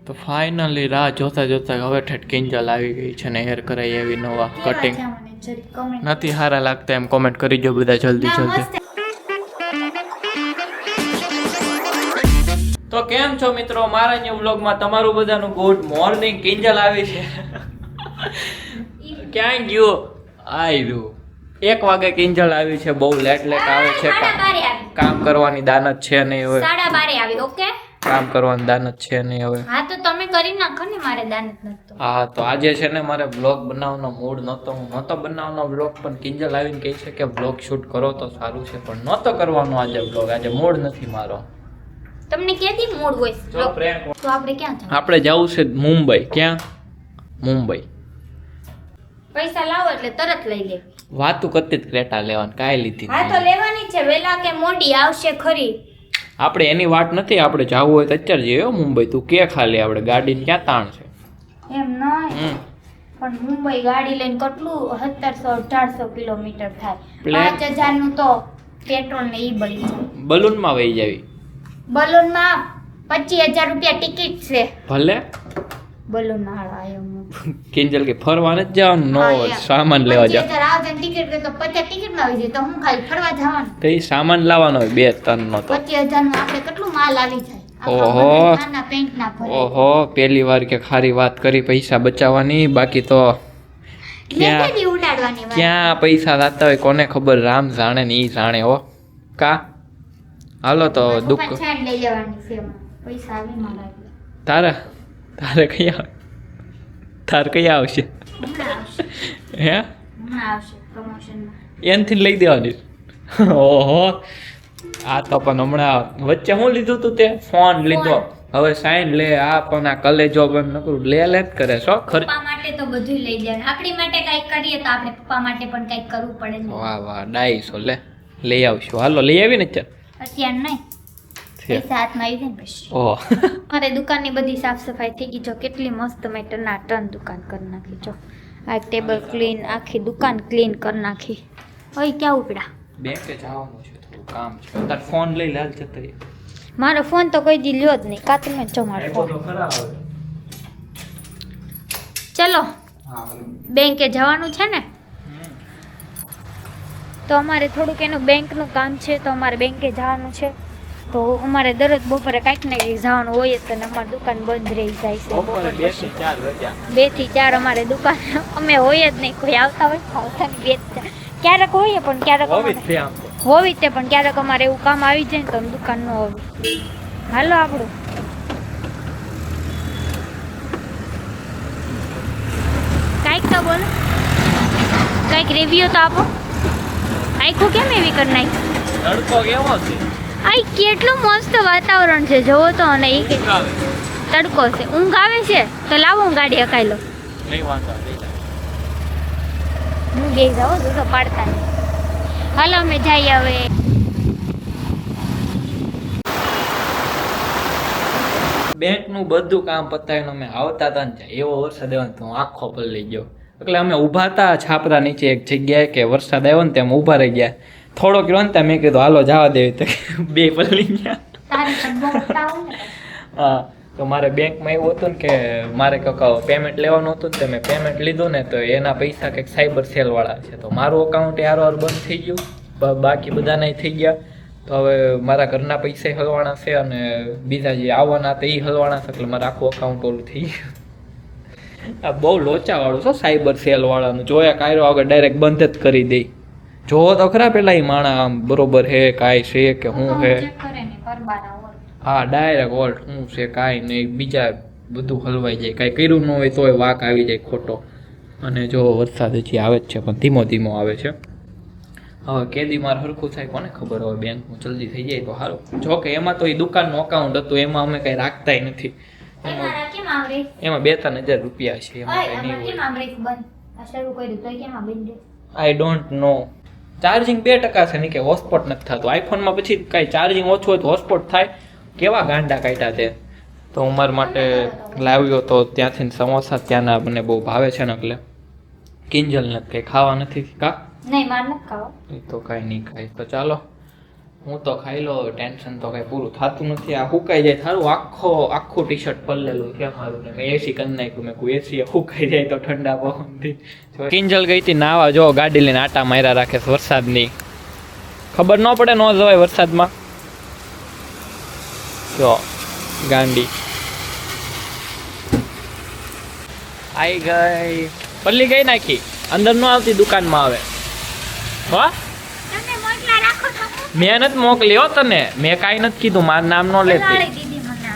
તો ફાઇનલી રાહ જોતા જોતા હવે ઠેઠ કિંજલ આવી ગઈ છે ને હેર કરાઈ એવી નવા કટિંગ નથી સારા લાગતા એમ કોમેન્ટ કરી જો બધા જલ્દી જલ્દી. તો કેમ છો મિત્રો, મારા ન્યુ વ્લોગમાં તમારું બધાનું ગુડ મોર્નિંગ. કિંજલ આવી છે. ક્યાં ગયો? આયરું 1 વાગે કિંજલ આવી છે. બહુ લેટ આવે છે. કામ કરવાની દાનત છે નહીં હવે. 12:30 આવી. ઓકે, કામ કરવાની દાનત છે નહીં હવે. હા તો તમે કરી નાખો ને, મારે દાનત નતો. હા તો આજે છે ને મારે બ્લોગ બનાવવાનો મૂડ નહોતો. હું નહોતો બનાવવાનો બ્લોગ, પણ કિંજલ આવીને કહે છે કે બ્લોગ શૂટ કરો તો સારું છે, પણ નહોતો કરવાનો આજે બ્લોગ. આજે મૂડ નથી મારો. તમને ક્યાંથી મૂડ હોય? તો આપણે ક્યાં જવું? આપણે જવું છે મુંબઈ. ક્યાં? મુંબઈ. પૈસા લાવો એટલે તરત લઈ લેવી. વાતું કરતી જ ક્રેટા લેવાની, કાંઈ લીધી હા તો લેવાની છે. વેલા કે મોડી આવશે ખરી. આપણે એની વાત નથી. આપણે જવું હોય તો અત્યારે જઈએ મુંબઈ. તું કે ખાલી આપણે ગાડીને ક્યાં તાણ છે? એમ નહીં, પણ મુંબઈ ગાડી લઈને કેટલું 1700-1800 કિલોમીટર થાય. 5000 નું તો પેટ્રોલ ને ઈ બળી જાય. બલૂનમાં વહી જાવી. બલૂન માં 25000 રૂપિયા ટિકિટ છે. ભલે બલૂન હાળા આવ્યો. કિંજલ કે ફરવા નથી જવાનું, નો સામાન લેવા જાવ. 25000 આવે ટિકિટ કે તો 50 ટિકિટ માં આવી જાય, તો હું ખાલી ફરવા જવાનું. તો એ સામાન લાવવાનો હોય 2-3 નો. તો 25000 નું આપણે કેટલું માલ આવી જાય. ઓહો નાના પેન્ટ ના ભરે. ઓહો, પહેલી વાર કે ખારી વાત કરી પૈસા બચાવવાની. બાકી તો લેકેથી ઉડાડવાની વાત. ક્યાં પૈસા થતા હોય કોને ખબર. રામ જાણે ને ઈ જાણે. હો કા હાલો તો દુઃખ છાડ લઈ લેવાની છે એમાં. પૈસા આવી મારા. તારે કયા આવશે? હમણાં આવશે. હે હમણાં આવશે પ્રમોશનમાં. એનથી લઈ દેવાની. ઓહો, આ તો પણ હમણાં વચ્ચે હું લીધું તું તે ફોન લીધો. હવે સાઈન લે. આ પણ આ કલેજો પણ નકરું લે જ કરે છો. પપ્પા માટે તો બધું લઈ દેવાનું. આપણી માટે કંઈક કરીએ તો આપણે પપ્પા માટે પણ કંઈક કરવું પડે ને. વાહ વાહ, ડાઈસો લે લઈ આવશું. હાલો લઈ આવી ને અત્યારે નહીં, પૈસા હાથમાં આવી જાય ને પછી. ઓહ, મારે દુકાનની બધી સાફ સફાઈ થઈ ગઈ. જો કેટલી મસ્ત મેં ટન દુકાન કરી નાખી. જો આ ટેબલ ક્લીન, આખી દુકાન ક્લીન કરી નાખી. હવે ક્યાં ઉપડા? બેંકે જવાનું છે, થોડું કામ છે. તાર ફોન લઈ લાલ જતો. મારો ફોન તો કોઈ દી લ્યો જ નહીં. કાતર મેં જો મારો ફોન. ચલો બેંકે જવાનું છે ને, તો અમારે થોડુંક એનું બેંકનું કામ છે, તો અમારે બેંકે જવાનું છે. તો અમારે દરરોજ બપોરે કાંઈક ને કંઈક જવાનું હોય જ, અને અમારી દુકાન બંધ રહી જાય છે. 2 થી 4 અમારે દુકાન અમે હોય જ નહીં. કોઈ આવતા હોય આવતા નહીં. 2 થી 4 ક્યારેક હોઈએ, પણ ક્યારેક હોવી તે, પણ ક્યારેક અમારે એવું કામ આવી જાય ને તો દુકાન ન હોવી. હાલો આપણું કાંઈક તો બોલો, કાંઈક રિવ્યુ તો આપો. આખું કેમ એવી કરી નાખી? તડકો કેવો છે? આ કેટલું મસ્ત વાતાવરણ છે, જોવો તો. અને એ કે તડકો છે, ઊંઘ આવે છે, તો લાવો હું ગાડી અકાઈ લો. હું ગઈ જાઉં તો પાડતા નહીં. હાલો અમે જઈએ હવે. બેંકનું બધું કામ પતાવીને અમે આવતા હતા ને, એવો વરસાદ આવ્યો ને તો આખો પલળી ગયો. એટલે અમે ઊભા હતા છાપરા નીચે એક જગ્યાએ, કે વરસાદ આવ્યો ને તેમ ઊભા રહી ગયા. થોડોક રહ્યો ને ત્યાં મેં કીધું હાલો જવા દેવી, તો 2 પલળી ગયા. હા, તો મારે બેંકમાં એવું હતું ને કે મારે કંઈક પેમેન્ટ લેવાનું હતું ને, તો મેં પેમેન્ટ લીધું ને, તો એના પૈસા કંઈક સાયબર સેલ વાળા છે, તો મારું અકાઉન્ટ યાર બંધ થઈ ગયું. બાકી બધાને થઈ ગયા. તો હવે મારા ઘરના પૈસા હલવાના છે, અને બીજા જે આવવાના હતા એ હલવાના છે. એટલે મારે આખું અકાઉન્ટ ઓલું થઈ ગયું. આ બહુ લોચાવાળું છે સાયબર સેલ વાળાનું. જોયા કાયરો આગળ ડાયરેક્ટ બંધ જ કરી દે. જોવો તો ખરા પેલા એ માણા આમ બરોબર હે કાંઈ છે કે શું હે. હા, ડાયરેક્ટ ઓલ્ટ શું છે કાંઈ નહીં. બીજા બધું હલવાઈ જાય. કાંઈ કર્યું ન હોય તોય વાંક આવી જાય ખોટો. અને જો વરસાદ હજી આવે જ છે, પણ ધીમો ધીમો આવે છે. હવે કેદી મારે હરખું થાય કોને ખબર. હવે બેંકનું જલ્દી થઈ જાય તો સારું. જો કે એમાં તો એ દુકાનનું અકાઉન્ટ હતું, એમાં અમે કંઈ રાખતા નથી. એમાં 2-3 હજાર રૂપિયા છે. એમાં કંઈ નહીં હોય. I don't know. ચાર્જિંગ 2% છે, નહીં કે હોટસ્પોટ નથી થતું આઈફોનમાં. પછી કાંઈ ચાર્જિંગ ઓછું હોય તો હોટસ્પોટ થાય. કેવા ગાંડા કાઢ્યા તે. તો હું મારા માટે લાવ્યો તો ત્યાંથી સમોસા. ત્યાંના મને બહુ ભાવે છે ને, એટલે કિંજલ નથી કંઈ ખાવા નથી. કા નહીં, માર નથી ખાવા. એ તો કાંઈ નહીં ખાય. તો ચાલો હું તો ખાઈ લો, ટેન્શન તો કઈ પૂરું થતું નથી. આ હુકાઈ જાય થારું, આખું ટી શર્ટ પલળેલું છે મારું ને. મેં એસી કરી નાખ્યું, મેં કોઈ એસી હુકાઈ જાય તો ઠંડા પવનથી. કિંજલ ગઈ હતી નાવા, જો ગાડી લઈને આટા માર્યા રાખે છે વરસાદની. ખબર ન પડે, ન જવાય વરસાદમાં. જો ગાંડી આઈ ગઈ, પલ્લી ગઈ નાખી, અંદર ન આવતી, દુકાનમાં આવે. હો તમે મોકલા રાખો તો મેં નથી મોકલી હો તને, મેં કાંઈ નથી કીધું, મારું નામ ન લેતી. લાળી દીદી મને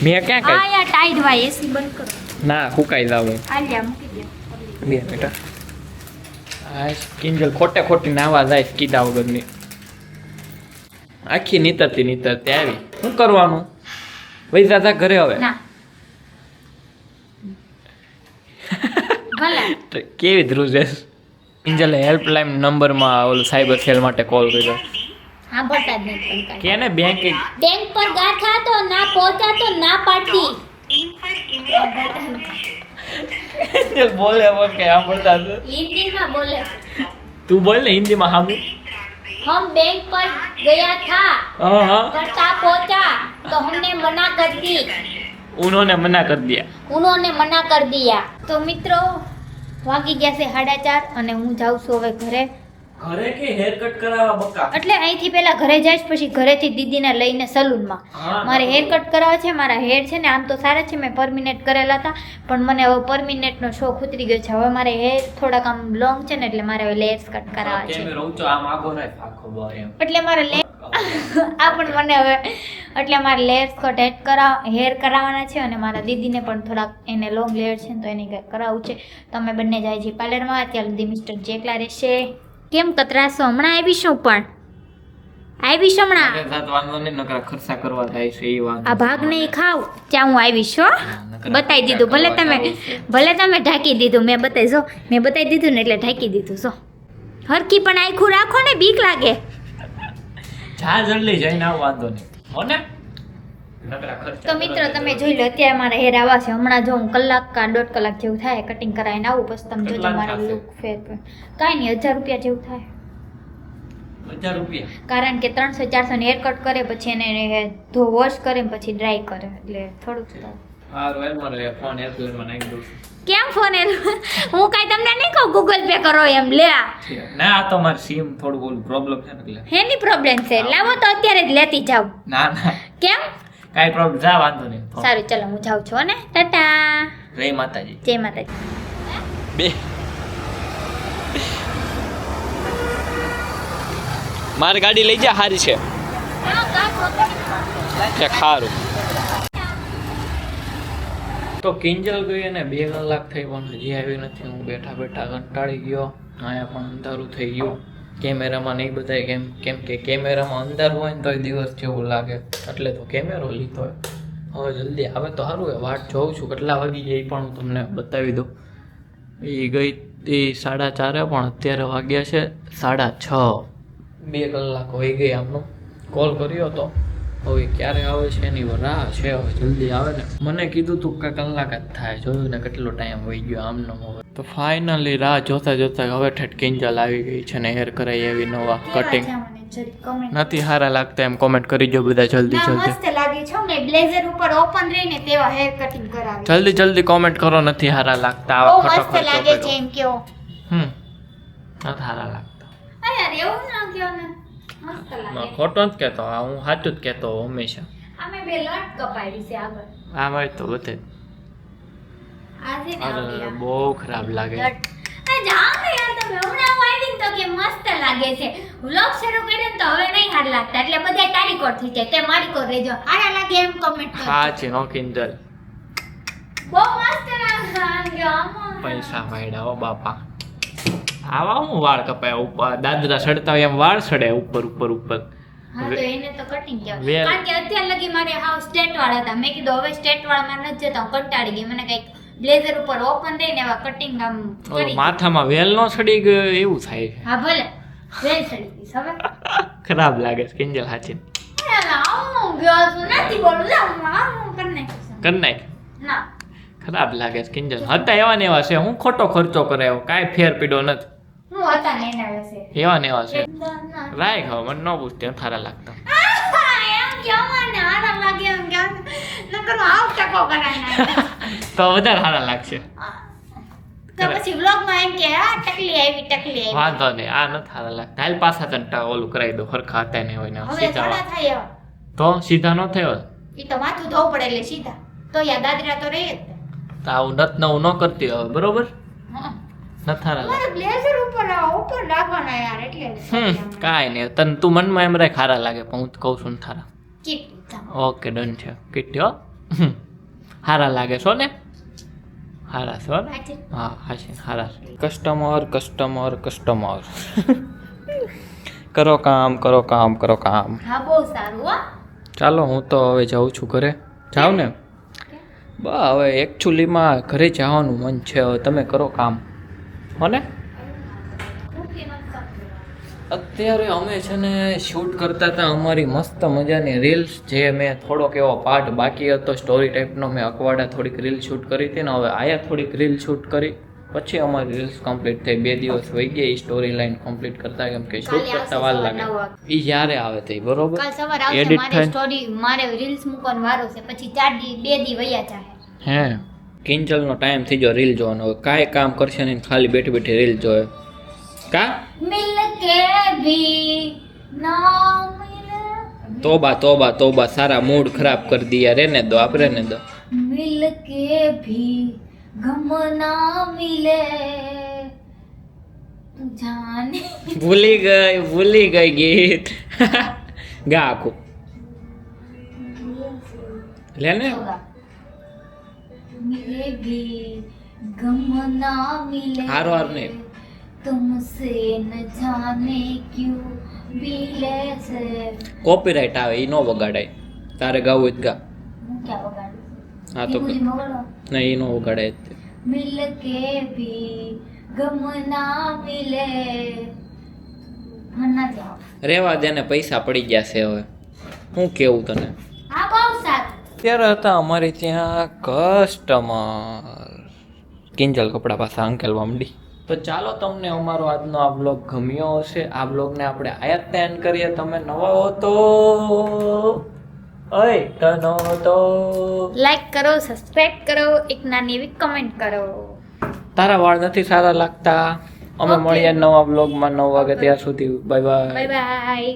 મેં ક્યાં કઈ? આ યાર ટાઈટ વાય એસી બંધ કરો. ના હુકાઈ જાવ. આલ્યા મૂકી દે. 2 મિનિટ. આ કિંજલ ખોટે ખોટી નાવા જાય કીધા વગરની. આખી નીતરતી આવી. શું કરવાનું? વહી જાતા ઘરે હવે. ના ભલે કેવી ધ્રુજેશ. કિંજલે હેલ્પલાઇન નંબરમાં ઓલું સાયબર સેલ માટે કોલ કર્યો. હા ભરતા જ નહીં પણ કાંઈ. કેને બેંક બેંક પર ગાંઠા તો ના પહોંચા તો ના પાડતી. બોલે કે સાંભળતા हिंदीમાં બોલે. તું બોલ ને હિન્દીમાં સાંભળ. हम बैंक पर गया था, हाँ हाँ, करता पहुंचा तो हमने मना कर दी, उन्होंने मना कर दिया. उन्होंने मना कर दिया. तो મિત્રો વાગી ગયા છે 4:30 અને હું જાઉં છું હવે ઘરે. ઘરે કે હેર કટ કરાવવા બકા? એટલે અહીંથી પેલા ઘરે જઈશ, પછી ઘરેથી દીદીને લઈને સલૂનમાં. મારે હેર કટ કરાવવા છે. મારા હેર છે ને આમ તો સારા છે, મેં પરમિનેટ કરેલા હતા, પણ મને હવે પરમિનેટનો શોખ ઉતરી ગયો છે. હવે મારે હેર થોડાક આમ લોંગ છે ને, એટલે મારે હવે લેયર્સ કટ કરાવવા છે. કેમ રહું છો આમ આગો રાખ આખો બર એમ. એટલે મારે આ પણ મને હવે એટલે મારે લેયર્સ કટ હેર કરાવવાના છે, અને મારા દીદીને પણ થોડાક એને લોંગ લેયર છે ને તો એને કંઈક કરાવવું છે. તમે બંને જાય છે પાર્લરમાં. અત્યારે સુધી મિસ્ટર જેકલા રહેશે. કેમ કતરાશો? હમણાં આવીશું, પણ આવીશ હમણાં. વાંધો નહીં, નકરા ખર્ચા કરવા જાય છે એ વાંધો. આ ભાગ નહીં ખાવ ત્યાં હું આવીશ હો. બતાવી દીધું, ભલે તમે ઢાંકી દીધું. મેં બતાવી દીધું ને એટલે ઢાંકી દીધું. જો હરકી પણ આખું રાખો ને, બીક લાગે. જા જલ્દી જઈને આવ, વાંધો નહીં હો ને. નકરા ખર્ચા. તો મિત્રો તમે જોઈ લો, અત્યારે મારા હેર આવા છે. હમણાં જો હું કલાક કા 1.5 કલાક જેવું થાય કટિંગ કરાવીને આવું, પછી તમે જોજો મારું લુક ફેર. કાંઈ નહીં, 1000 રૂપિયા જેવું થાય. 1000 રૂપિયા? કારણ કે 300-400 ને હેર કટ કરે, પછી એને વોશ કરે, પછી ડ્રાય કરે, એટલે થોડુંક થાય. હારું એમ મારે ફોન એરપ્લેનમાં નાખી દઉં છું. કેમ ફોન હું કાંઈ તમને નહીં કહું ગૂગલ પે કરો એમ. લે ના, આ તો મારી સિમ થોડું ઓલું પ્રોબ્લેમ છે ને એટલે. હેની પ્રોબ્લેમ છે? લાવો તો અત્યારે જ લેતી જાવ. ના કેમ? કાઈ પ્રોબ્લેમ, જા વાંધો નહીં. સારું ચલો હું જાઉં છું ને. ટાટા. જય માતાજી. જય માતાજી. બે મારી ગાડી લઈ જા, હારી છે કે ખારું. તો કિંજલ ગઈ અને 2 કલાક થઈ પણ હજી આવી નથી. હું બેઠા કંટાળી ગયો. અહીંયા પણ અંધારું થઈ ગયું. કેમેરામાં નહીં બતાય કેમ કે કેમેરામાં અંધારું હોય ને તો દિવસ જેવું લાગે, એટલે તો કેમેરો લીધો હોય. હવે જલ્દી આવે તો સારું હોય. વાટ જોઉં છું કેટલા વાગી જાય પણ હું તમને બતાવી દઉં. એ ગઈ એ 4:30, પણ અત્યારે વાગ્યા છે 6:30. 2 કલાક હોઈ ગઈ. આમનો કોલ કર્યો હતો, હવે ક્યારે આવે છે એની રાહ છે. હવે જલ્દી આવે ને. મને કીધું તું કે કલાક જ થાય. જોયું ને કેટલો ટાઈમ હોઈ ગયો આમનો. હવે તો ફાઇનલી રાહ જોતા હવે ઠેઠ કિંજલ આવી ગઈ છે ને હેર કરાઈ એવી નવા કટિંગ. નથી સારા લાગતા એમ કોમેન્ટ કરી જો બધા જલ્દી. મસ્ત લાગે છે ને, બ્લેઝર ઉપર ઓપન રહીને તેવા હેર કટિંગ કરાવી. જલ્દી કોમેન્ટ કરો. નથી સારા લાગતા બહુ મસ્ત લાગે છે એમ કેવો. નથી સારા લાગતા. યાર એવું ના કયો ને, મસ્ત લાગે. ખોટો જ કહેતો, હું સાચું જ કહેતો હંમેશા. આમે 2 લટ કપાવી છે આગળ. આ ભાઈ તો બધે આજે ને અરે બહુ ખરાબ લાગે. આ જાઓ ને યાર તમે. હમણાં હું આવી ને તો કે મસ્ત લાગે છે. વ્લોગ શરૂ કર્યો ને તો હવે નહીં હાર લાગતા, એટલે બધા તારી કોર થઈ જાય. તે મારી કોર રહેજો. હારા લાગે એમ કમેન્ટ કરો. હા છે નો કિંજલ. બહુ મસ્ત લાગે. પૈસા વાયડા ઓ બાપા. આવા હું વાળ કપાયા ઉપર દાદરા સડતા હોય એમ વાળ સડે ઉપર. હા તો એને તો કટિંગ કહેવાય. કારણ કે અત્યાર લગી મારે હાવ સ્ટ્રેટ વાળા હતા. મેં કીધું હવે સ્ટ્રેટ વાળામાં નથી જતા, હું કંટાળી ગઈ. મને કંઈક બ્લેઝર ઉપર ઓપન રહીને એવા કટિંગ આમ કરી. માથામાં વેલ નો સડી ગયો એવું થાય. હા ભલે વેલ સડી ગઈ હવે. ખરાબ લાગે છે કિંજલ હાચી. હું ગયો છું નથી બોલું. હું કરી નાખીશ. કર નાખ. ના ખરાબ લાગે છે કિંજલ. હતા એવા ને એવા છે. હું ખોટો ખર્ચો કરાયો, કાંઈ ફેર પીડો નથી. હું હતા ને એના વિશે એવા ને એવા છે રાય ખાવ મને ન પૂછતે થારા લાગતા એમ કેમ મને આરામ લાગે એમ કેમ નકર આવ ટકો કરાય તો વધારે સારા લાગશે તો પછી વ્લોગ માં એમ કે આ ટકલી આવી વાંધો નહીં આ નથી સારા લાગતા હાલ પાછા તને ઓલું કરાવી દો હરખા હતા ને હોય ને હવે સીધા સાડા થાય તો સીધા ન થયો ઈ તો માથું ધોવું પડે એટલે સીધા તો યા દાદરા તો રહે જ ને. તો આવું નત નવું ન કરતી હવે બરોબર હા નથી સારા લાગે મારે બ્લેઝર ઉપર લાગવાના યાર એટલે કાંઈ નહીં તને તું મનમાં એમ રાખ સારા લાગે પણ હું કહું છું ને થારા કીટ ઓકે ડન છે કીટી હો સારા લાગે છો ને સારા છો ને હા હાશી સારા કસ્ટમર કરો કામ હા બહુ સારું હો ચાલો હું તો હવે જાઉં છું ઘરે જાઉં ને બસ હવે એકચ્યુઅલીમાં ઘરે જવાનું મન છે હવે તમે કરો કામ હો ને અત્યારે અમે છે ને શૂટ કરતા હતા અમારી મસ્ત મજાની રીલ્સ જે મેં થોડોક એવો પાર્ટ બાકી હતો સ્ટોરી ટાઈપનો મેં અકવાડા થોડીક રીલ શૂટ કરી હતી ને હવે આયા થોડીક રીલ શૂટ કરી પછી અમારી રીલ્સ કમ્પ્લીટ થઈ 2 દિવસ વહી ગયા એ સ્ટોરી લાઈન કમ્પ્લીટ કરતા કેમ કે શૂટ કરતા વાર લાગે એ જ્યારે આવે તે બરોબર કાલ સવારે આવશે Edit મારે થાય. સ્ટોરી મારે રીલ્સ મૂકવાનો વારો છે પછી 2 દી વયા જાય હે કિંજલનો ટાઈમ થઈ ગયો રીલ જોવાનો હવે કાંઈ કામ કરશે નહીં ખાલી બેઠી બેઠી રીલ જોવે કા મિલ કે ભી ના મિલે તોબા સારા મૂડ ખરાબ કરી દિયા રેને દો આપ રેને દો मिल के भी गम ना मिले तू जाने ભૂલી ગઈ ગીત ગા આખું લે ને मिले भी गम ना मिले हारो हार नहीं। तुमसे न जाने क्यों मिले से કોપીરાઈટ આવે ઈ નો વગાડાય તારે ગાવું હોય તો ગા હું क्या વગાડું હા તો ઈ મગડો નહીં ઈ નો વગાડાય मिल के भी गम ना मिले મના જાવ રેવા દે ને પૈસા પડી ગયા છે હવે હું કેવું તને આ બહુ સારું ત્યારે હતા અમારી ત્યાં કસ્ટમર કિંજલ કપડા પાછા અંકેલવા માંડી તો ચાલો તમને અમારો આજનો આ બ્લોગ ગમ્યો હશે આ બ્લોગને આપણે આયાત એન્ડ કરીએ તમે નવા હો તો ઓય તનો તો લાઈક કરો સબસ્ક્રાઇબ કરો એક નાની એવી કમેન્ટ કરો તારા વાળ નથી સારા લાગતા અમે Okay. મળીએ નવા બ્લોગમાં 9 વાગે ત્યાં સુધી બાય બાય બાય બાય